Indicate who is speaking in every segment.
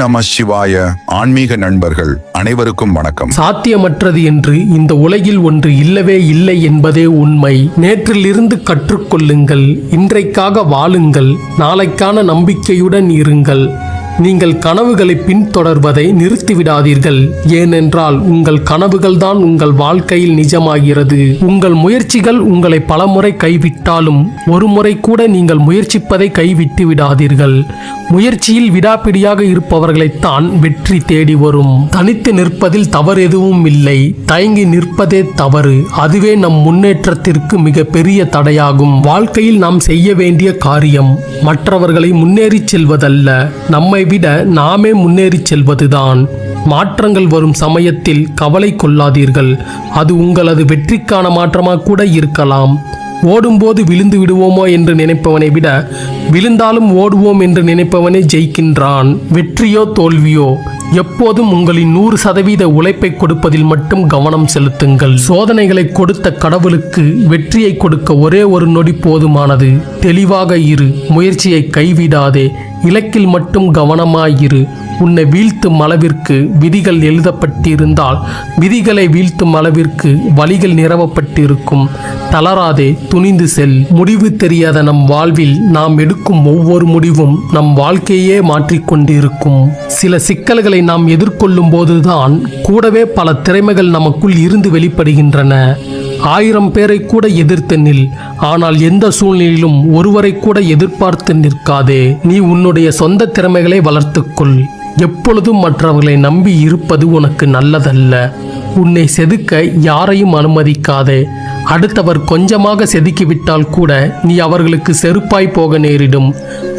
Speaker 1: நம சிவாய. ஆன்மீக நண்பர்கள் அனைவருக்கும் வணக்கம்.
Speaker 2: சாத்தியமற்றது என்று இந்த உலகில் ஒன்று இல்லவே இல்லை என்பதே உண்மை. நேற்றிலிருந்து கற்றுக்கொள்ளுங்கள், இன்றைக்காக வாழுங்கள், நாளைக்கான நம்பிக்கையுடன் இருங்கள். நீங்கள் கனவுகளை பின்தொடர்வதை நிறுத்திவிடாதீர்கள். ஏனென்றால் உங்கள் கனவுகள்தான் உங்கள் வாழ்க்கையில் நிஜமாகிறது. உங்கள் முயற்சிகள் உங்களை பலமுறை கைவிட்டாலும் ஒரு முறை கூட நீங்கள் முயற்சிப்பதை கைவிட்டு விடாதீர்கள். முயற்சியில் விடாப்பிடியாக இருப்பவர்களைத்தான் வெற்றி தேடி வரும். தனித்து நிற்பதில் தவறு எதுவும் இல்லை, தயங்கி நிற்பதே தவறு. அதுவே நம் முன்னேற்றத்திற்கு மிக பெரிய தடையாகும். வாழ்க்கையில் நாம் செய்ய வேண்டிய காரியம் மற்றவர்களை முன்னேறி செல்வதல்ல, நம்மை விட நாமே முன்னேறி செல்வதுதான். மாற்றங்கள் வரும் சமயத்தில் கவலை கொள்ளாதீர்கள். அது உங்களது வெற்றிக்கான மாற்றமாக கூட இருக்கலாம். ஓடும்போது விழுந்து விடுவோமோ என்று நினைப்பவனை விட விழுந்தாலும் ஓடுவோம் என்று நினைப்பவனே ஜெயிக்கின்றான். வெற்றியோ தோல்வியோ எப்போதும் உங்களின் 100% உழைப்பை கொடுப்பதில் மட்டும் கவனம் செலுத்துங்கள். சோதனைகளை கொடுத்த கடவுளுக்கு வெற்றியை கொடுக்க ஒரே ஒரு நொடி போதுமானது. தெளிவாக இரு, முயற்சியை கைவிடாதே, இலக்கில் மட்டும் கவனமாயிரு. உன்னை வீழ்த்தும் அளவிற்கு விதிகள் எழுதப்பட்டிருந்தால் விதிகளை வீழ்த்தும் அளவிற்கு வழிகள் நிரவப்பட்டிருக்கும். தளராதே, துணிந்து செல். முடிவு தெரியாத நம் வாழ்வில் நாம் எடுக்கும் ஒவ்வொரு முடிவும் நம் வாழ்க்கையே மாற்றிக்கொண்டிருக்கும். சில சிக்கல்களை நாம் எதிர்கொள்ளும் போதுதான் கூடவே பல திறமைகள் நமக்குள் இருந்து வெளிப்படுகின்றன. 1000 பேரை கூட எதிர்த்து நில், ஆனால் எந்த சூழ்நிலையிலும் ஒருவரை கூட எதிர்பார்த்து நிற்காதே. நீ உன்னுடைய சொந்த திறமைகளை வளர்த்துக்கொள். எப்பொழுதும் மற்றவர்களை நம்பி இருப்பது உனக்கு நல்லதல்ல. உன்னை செதுக்க யாரையும் அனுமதிக்காதே. அடுத்தவர் கொஞ்சமாக செதுக்கிவிட்டால் கூட நீ அவர்களுக்கு செருப்பாய் போக நேரிடும்.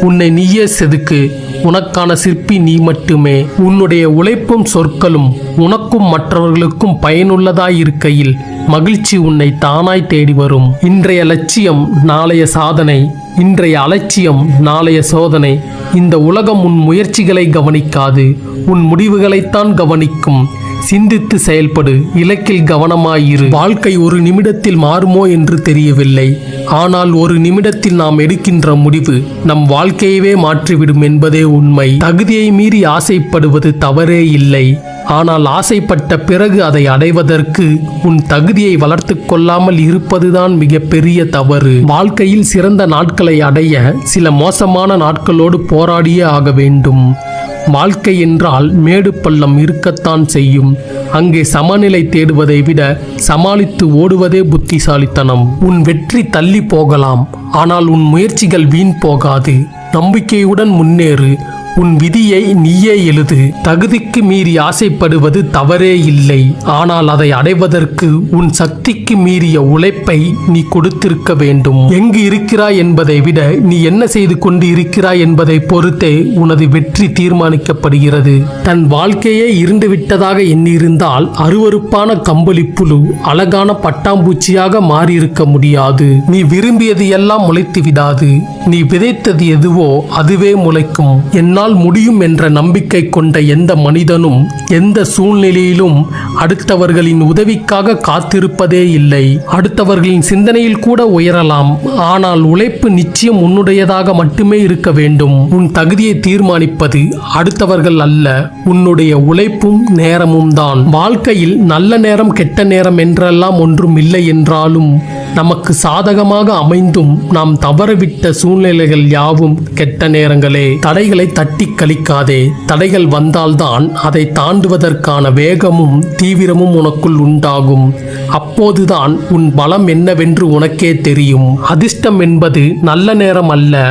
Speaker 2: உன்னை நீயே செதுக்கு. உனக்கான சிற்பி நீ மட்டுமே. உன்னுடைய உழைப்பும் சொற்களும் உனக்கும் மற்றவர்களுக்கும் பயனுள்ளதாயிருக்கையில் மகிழ்ச்சி உன்னை தானாய் தேடி வரும். இன்றைய லட்சியம் நாளைய சாதனை, இன்றைய அலட்சியம் நாளைய சோதனை. இந்த உலகம் உன் முயற்சிகளை கவனிக்காது, உன் முடிவுகளைத்தான் கவனிக்கும். சிந்தித்து செயல்படு, இலக்கில் கவனமாயிரு. வாழ்க்கை ஒரு நிமிடத்தில் மாறுமோ என்று தெரியவில்லை, ஆனால் ஒரு நிமிடத்தில் நாம் எடுக்கின்ற முடிவு நம் வாழ்க்கையவே மாற்றிவிடும் என்பதே உண்மை. தகுதியை மீறி ஆசைப்படுவது தவறே இல்லை, ஆனால் ஆசைப்பட்ட பிறகு அதை அடைவதற்கு உன் தகுதியை வளர்த்து கொள்ளாமல் இருப்பதுதான் மிகப்பெரிய தவறு. வாழ்க்கையில் சிறந்த நாட்களை அடைய சில மோசமான நாட்களோடு போராடியே ஆக வேண்டும். வாழ்க்கை என்றால் மேடு பள்ளம் இருக்கத்தான் செய்யும். அங்கே சமநிலை தேடுவதை விட சமாளித்து ஓடுவதே புத்திசாலித்தனம். உன் வெற்றி தள்ளி போகலாம், ஆனால் உன் முயற்சிகள் வீண் போகாது. நம்பிக்கையுடன் முன்னேறு. உன் விதியை நீயே எழுது. தகுதிக்கு மீறி ஆசைப்படுவது தவறே இல்லை, ஆனால் அதை அடைவதற்கு உன் சக்திக்கு மீறிய உழைப்பை நீ கொடுத்திருக்க வேண்டும். எங்கு இருக்கிறாய் என்பதை விட நீ என்ன செய்து கொண்டு இருக்கிறாய் என்பதை பொறுத்தே உனது வெற்றி தீர்மானிக்கப்படுகிறது. தன் வாழ்க்கையே இருண்டு விட்டதாக எண்ணியிருந்தால் அருவருப்பான கம்பளி புழு அழகான பட்டாம்பூச்சியாக மாறியிருக்க முடியாது. நீ விரும்பியது எல்லாம் முளைத்து விடாது. நீ விதைத்தது எதுவோ அதுவே முளைக்கும். என்னால் முடியும் என்ற நம்பிக்கை கொண்ட எந்த மனிதனும் எந்த சூழ்நிலையிலும் அடுத்தவர்களின் உதவிக்காக காத்திருப்பதே இல்லை. அடுத்தவர்களின் சிந்தனையில் கூட உயரலாம், ஆனால் உழைப்பு நிச்சயம் உன்னுடையதாக மட்டுமே இருக்க வேண்டும். உன் தகுதியை தீர்மானிப்பது அடுத்தவர்கள் அல்ல, உன்னுடைய உழைப்பும் நேரமும் தான். வாழ்க்கையில் நல்ல நேரம் கெட்ட நேரம் என்றெல்லாம் ஒன்றும் இல்லை என்றாலும் நமக்கு சாதகமாக அமைந்தும் நாம் தவறவிட்ட சூழ்நிலைகள் யாவும் கெட்ட நேரங்களே. தடைகளை தட்டி கழிக்காதே. தடைகள் வந்தால்தான் அதை தாண்டுவதற்கான வேகமும் தீவிரமும் உனக்குள் உண்டாகும். அப்போதுதான் உன் பலம் என்னவென்று உனக்கே தெரியும். அதிர்ஷ்டம் என்பது நல்ல நேரம் அல்ல,